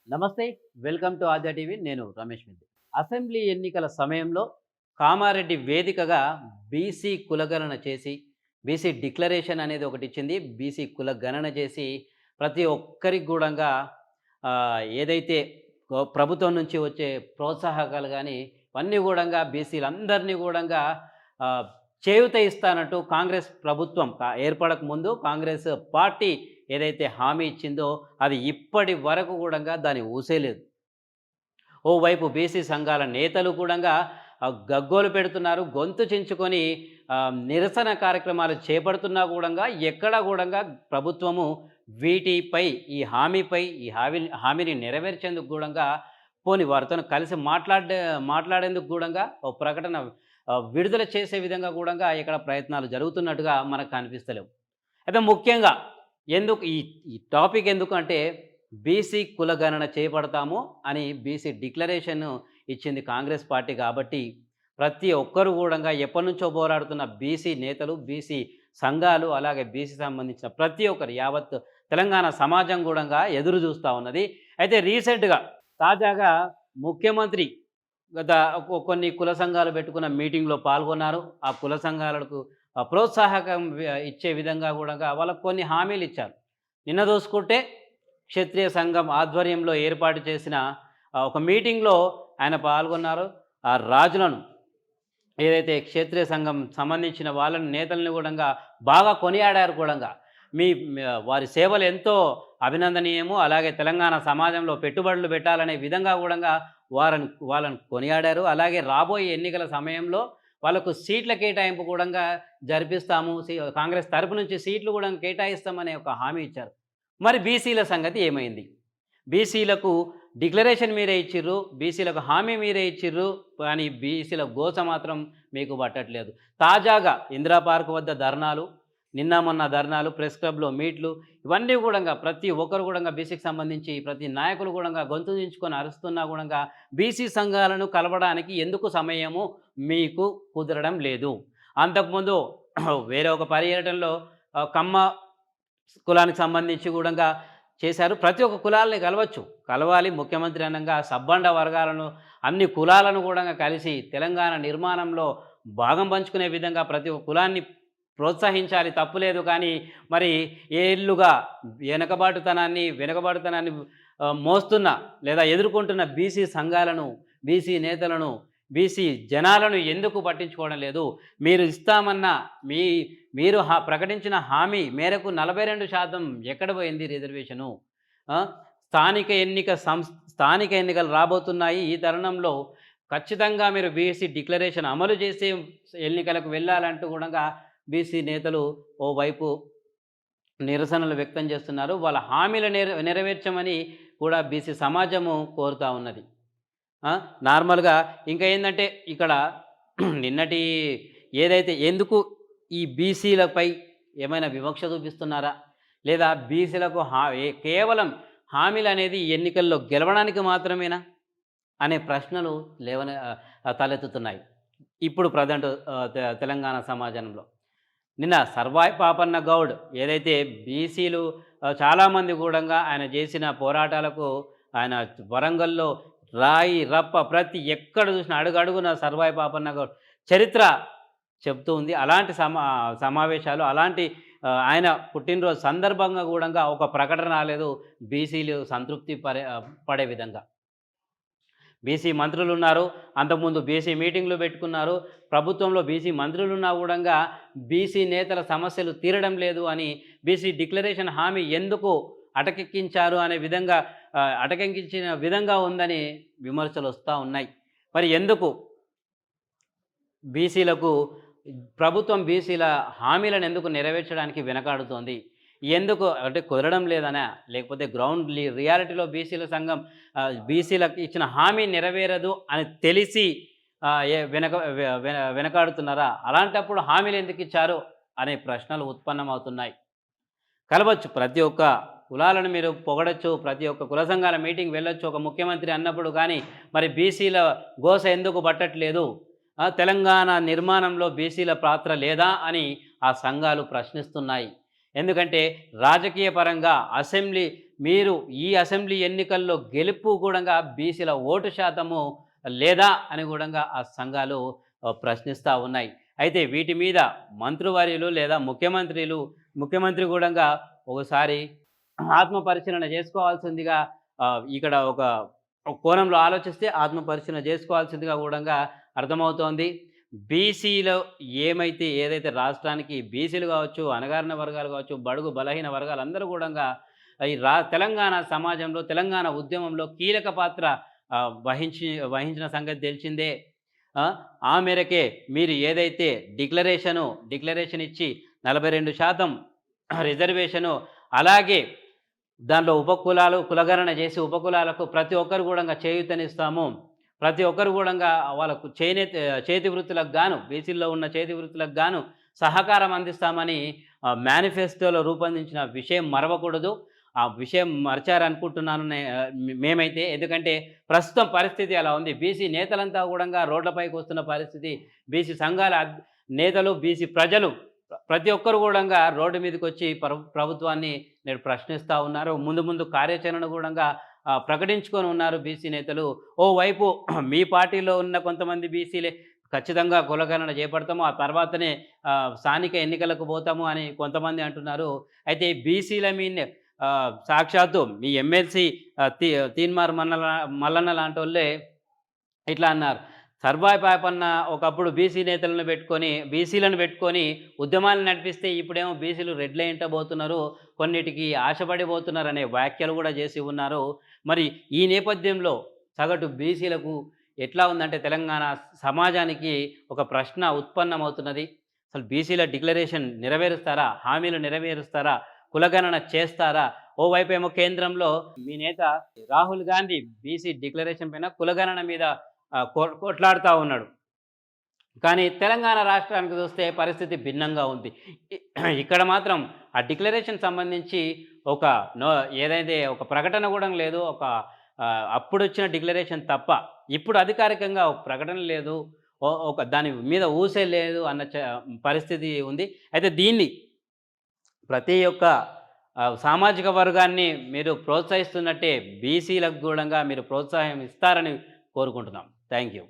నమస్తే. Welcome to Aadya TV. నేను రమేష్ మిద్ది. అసెంబ్లీ ఎన్నికల సమయంలో కామారెడ్డి వేదికగా బీసీ కులగణన చేసి, బీసీ డిక్లరేషన్ అనేది ఒకటిచ్చింది. బీసీ కులగణన చేసి ప్రతి ఒక్కరికి గూడంగా ఏదైతే ప్రభుత్వం నుంచి వచ్చే ప్రోత్సాహకాలు గానీ, ఇవన్నీ గూడంగా బీసీలందరినీ గూడంగా ఆహ్, చేయూత ఇస్తానంటూ కాంగ్రెస్ ప్రభుత్వం ఏర్పడక ముందు కాంగ్రెస్ పార్టీ ఏదైతే హామీ ఇచ్చిందో అది ఇప్పటి వరకు గూడంగా దాని ఊసే లేదు. ఓవైపు బీసీ సంఘాల నేతలు కూడంగా గగ్గోలు పెడుతున్నారు. గొంతు చించుకొని నిరసన కార్యక్రమాలు చేపడుతున్నా కూడంగా ఎక్కడా గూడంగా ప్రభుత్వము వీటిపై ఈ హామీని నెరవేర్చేందుకు గూడంగా పోనీ వారితోని కలిసి మాట్లాడేందుకు గూడంగా ఓ ప్రకటన విడుదల చేసే విధంగా గూడంగా ఇక్కడ ప్రయత్నాలు జరుగుతున్నట్టుగా మనకు కనిపిస్తలేవు. అయితే ముఖ్యంగా ఎందుకు ఈ ఈ టాపిక్ ఎందుకంటే బీసీ కులగణన చేపడతాము అని బీసీ డిక్లరేషన్ ఇచ్చింది కాంగ్రెస్ పార్టీ కాబట్టి ప్రతి ఒక్కరు కూడా ఎప్పటినుంచో పోరాడుతున్న బీసీ నేతలు, బీసీ సంఘాలు, అలాగే బీసీ సంబంధించిన ప్రతి ఒక్కరు యావత్ తెలంగాణ సమాజం కూడా ఎదురు చూస్తూ ఉన్నది. అయితే రీసెంట్గా తాజాగా ముఖ్యమంత్రి గత కొన్ని కుల సంఘాలు పెట్టుకున్న మీటింగ్లో పాల్గొన్నారు. ఆ కుల సంఘాలకు ప్రోత్సాహకం ఇచ్చే విధంగా కూడా వాళ్ళకు కొన్ని హామీలు ఇచ్చారు. నిన్న చూసుకుంటే క్షత్రియ సంఘం ఆధ్వర్యంలో ఏర్పాటు చేసిన ఒక మీటింగ్లో ఆయన పాల్గొన్నారు. ఆ రాజులను ఏదైతే క్షత్రియ సంఘం సంబంధించిన వాళ్ళని నేతల్ని కూడా బాగా కొనియాడారు కూడా. మీ వారి సేవలు ఎంతో అభినందనీయము. అలాగే తెలంగాణ సమాజంలో పెట్టుబడులు పెట్టాలనే విధంగా కూడా వాళ్ళని కొనియాడారు. అలాగే రాబోయే ఎన్నికల సమయంలో వాళ్ళకు సీట్ల కేటాయింపు కూడా జరిపిస్తాము. కాంగ్రెస్ తరపు నుంచి సీట్లు కూడా కేటాయిస్తామనే ఒక హామీ ఇచ్చారు. మరి బీసీల సంగతి ఏమైంది? బీసీలకు డిక్లరేషన్ మీరే ఇచ్చిర్రు, బీసీలకు హామీ మీరే ఇచ్చిర్రు, కానీ బీసీల గోస మాత్రం మీకు పట్టట్లేదు. తాజాగా ఇందిరా పార్క్ వద్ద ధర్నాలు, నిన్న మొన్న ధర్నాలు, ప్రెస్ క్లబ్లో మీట్లు, ఇవన్నీ కూడా ప్రతి ఒక్కరు కూడా బీసీకి సంబంధించి ప్రతి నాయకులు కూడా గొంతు దించుకొని అరుస్తున్నా కూడా బీసీ సంఘాలను కలవడానికి ఎందుకు సమయము మీకు కుదరడం లేదు? అంతకుముందు వేరే ఒక పర్యటనలో కమ్మ కులానికి సంబంధించి కూడా చేశారు. ప్రతి ఒక్క కులాలని కలవాలి. ముఖ్యమంత్రి అనంగా సబ్బండ వర్గాలను, అన్ని కులాలను కూడా కలిసి తెలంగాణ నిర్మాణంలో భాగం పంచుకునే విధంగా ప్రతి ఒక్క కులాన్ని ప్రోత్సహించాలి, తప్పులేదు. కానీ మరి ఏళ్లుగా వెనుకబాటుతనాన్ని మోస్తున్న లేదా ఎదుర్కొంటున్న బీసీ సంఘాలను, బీసీ నేతలను, బీసీ జనాలను ఎందుకు పట్టించుకోవడం లేదు? మీరు ఇస్తామన్న మీరు ప్రకటించిన హామీ మేరకు 42% ఎక్కడ పోయింది రిజర్వేషను? స్థానిక ఎన్నికలు రాబోతున్నాయి. ఈ తరుణంలో ఖచ్చితంగా మీరు బీసీ డిక్లరేషన్ అమలు చేసే ఎన్నికలకు వెళ్ళాలంటూ కూడా బీసీ నేతలు ఓవైపు నిరసనలు వ్యక్తం చేస్తున్నారు. వాళ్ళ హామీలు నెరవేర్చమని కూడా బీసీ సమాజము కోరుతూ ఉన్నది. నార్మల్గా ఇంకా ఏంటంటే ఇక్కడ నిన్నటి ఏదైతే ఎందుకు ఈ బీసీలపై ఏమైనా వివక్ష చూపిస్తున్నారా, లేదా బీసీలకు కేవలం హామీలు అనేది ఎన్నికల్లో గెలవడానికి మాత్రమేనా అనే ప్రశ్నలు తలెత్తుతున్నాయి ఇప్పుడు ప్రజెంట్ తెలంగాణ సమాజంలో. నిన్న సర్వాయి పాపన్న గౌడ్ ఏదైతే బీసీలు చాలామంది కూడా ఆయన చేసిన పోరాటాలకు ఆయన వరంగల్లో రాయి రప్ప ప్రతి ఎక్కడ చూసినా అడుగడుగున సర్వాయి పాపన్న గౌడ్ చరిత్ర చెప్తూ ఉంది. అలాంటి సమావేశాలు, అలాంటి ఆయన పుట్టినరోజు సందర్భంగా కూడా ఒక ప్రకటన రాలేదు బీసీలు సంతృప్తి పడే విధంగా. బీసీ మంత్రులు ఉన్నారు, అంతకుముందు బీసీ మీటింగ్లు పెట్టుకున్నారు. ప్రభుత్వంలో బీసీ మంత్రులున్నా కూడా బీసీ నేతల సమస్యలు తీరడం లేదు అని బీసీ డిక్లరేషన్ హామీ ఎందుకు అటకెక్కించారు అనే విధంగా అటకెక్కించిన విధంగా ఉందని విమర్శలు వస్తూ ఉన్నాయి. మరి ఎందుకు బీసీలకు ప్రభుత్వం బీసీల హామీలను ఎందుకు నెరవేర్చడానికి వెనకాడుతోంది? ఎందుకు అంటే కుదరడం లేదనా, లేకపోతే గ్రౌండ్ రియాలిటీలో బీసీల సంఘం బీసీలకు ఇచ్చిన హామీ నెరవేరదు అని తెలిసి వెనకాడుతున్నారా? అలాంటప్పుడు హామీలు ఎందుకు ఇచ్చారు అనే ప్రశ్నలు ఉత్పన్నమవుతున్నాయి. కలవచ్చు, ప్రతి ఒక్క కులాలను మీరు పొగడచ్చు, ప్రతి ఒక్క కుల సంఘాల మీటింగ్ వెళ్ళొచ్చు ఒక ముఖ్యమంత్రి అన్నప్పుడు. కానీ మరి బీసీల గోస ఎందుకు పట్టట్లేదు? తెలంగాణ నిర్మాణంలో బీసీల పాత్ర లేదా అని ఆ సంఘాలు ప్రశ్నిస్తున్నాయి. ఎందుకంటే రాజకీయ పరంగా మీరు ఈ అసెంబ్లీ ఎన్నికల్లో గెలుపు గూడంగా బీసీల ఓటు శాతము లేదా అని గూడంగా ఆ సంఘాలు ప్రశ్నిస్తా ఉన్నాయి. అయితే వీటి మీద మంత్రివర్యులు లేదా ముఖ్యమంత్రి గూడంగా ఒకసారి ఆత్మ పరిశీలన చేసుకోవాల్సిందిగా ఇక్కడ ఒక కోణంలో ఆలోచిస్తే ఆత్మ పరిశీలన చేసుకోవాల్సిందిగా గూడంగా అర్థమవుతోంది. బీసీలో ఏదైతే రాష్ట్రానికి బీసీలు గావచ్చు, అణగారిన వర్గాలు గావచ్చు, బడుగు బలహీన వర్గాలందరూ గూడంగా ఈ తెలంగాణ సమాజంలో, తెలంగాణ ఉద్యమంలో కీలక పాత్ర వహించిన సంగతి తెలిసిందే. ఆ! ఆ మేరకే మీరు ఏదైతే డిక్లరేషన్ ఇచ్చి 42% రిజర్వేషను అలాగే దాంట్లో కులగణన చేసి ఉపకులాలకు ప్రతి ఒక్కరు గూడంగా చేయూతనిస్తాము. ప్రతి ఒక్కరు గూడంగా వాళ్ళకు చేతి వృత్తులకు గాను బీసీల్లో ఉన్న చేతి వృత్తులకు గాను సహకారం అందిస్తామని మేనిఫెస్టోలో రూపొందించిన విషయం మరవకూడదు. ఆ విషయం మరిచారనుకుంటున్నాను మేమైతే. ఎందుకంటే ప్రస్తుతం పరిస్థితి అలా ఉంది. బీసీ నేతలంతా గూడంగా రోడ్లపైకొస్తున్న పరిస్థితి. బీసీ సంఘాల నేతలు, బీసీ ప్రజలు ప్రతి ఒక్కరు గూడంగా రోడ్డు మీదకొచ్చి ప్రభుత్వాన్ని నేడు ప్రశ్నిస్తా ఉన్నారు. ముందు ముందు కార్యాచరణ గూడంగా ప్రకటించుకొని ఉన్నారు బీసీ నేతలు. ఓవైపు మీ పార్టీలో ఉన్న కొంతమంది బీసీలే ఖచ్చితంగా కులగణన చేపడతాము. ఆ తర్వాతనే స్థానిక ఎన్నికలకు పోతాము అని కొంతమంది అంటున్నారు. అయితే బీసీల మీదనే సాక్షాత్తు మీ ఎమ్మెల్సీ తీన్మార్ మల్లన్న లాంటోళ్ళే ఇట్లా అన్నారు. సర్వాయి పాపన్న ఒకప్పుడు బీసీలను పెట్టుకొని ఉద్యమాలు నడిపిస్తే ఇప్పుడేమో బీసీలు రెడ్ లైన్‌ట పోతున్నారు. కొన్నిటికి ఆశపడిపోతున్నారనే వ్యాఖ్యలు కూడా చేసి ఉన్నారు. మరి ఈ నేపథ్యంలో సగటు బీసీలకు ఎట్లా ఉందంటే తెలంగాణ సమాజానికి ఒక ప్రశ్న ఉత్పన్నమవుతున్నది. అసలు బీసీల డిక్లరేషన్ నెరవేరుస్తారా? హామీలు నెరవేరుస్తారా? కులగణన చేస్తారా? ఓవైపేమో కేంద్రంలో మీ నేత రాహుల్ గాంధీ బీసీ డిక్లరేషన్ పైన కులగణన మీద కొట్లాడుతా ఉన్నాడు. కానీ తెలంగాణ రాష్ట్రానికి చూస్తే పరిస్థితి భిన్నంగా ఉంది. ఇక్కడ మాత్రం ఆ డిక్లరేషన్ సంబంధించి ఒక నో ఏదైతే ఒక ప్రకటన గూడా లేదు. అప్పుడొచ్చిన డిక్లరేషన్ తప్ప. ఇప్పుడు అధికారికంగా ఒక ప్రకటన లేదు. ఒక దాని మీద ఊసే లేదు అన్న పరిస్థితి ఉంది. అయితే దీన్ని ప్రతి ఒక్క సామాజిక వర్గాన్ని మీరు ప్రోత్సహిస్తున్నట్టే బీసీలకు గూడంగా మీరు ప్రోత్సాహం ఇస్తారని కోరుకుంటున్నాం. Thank you.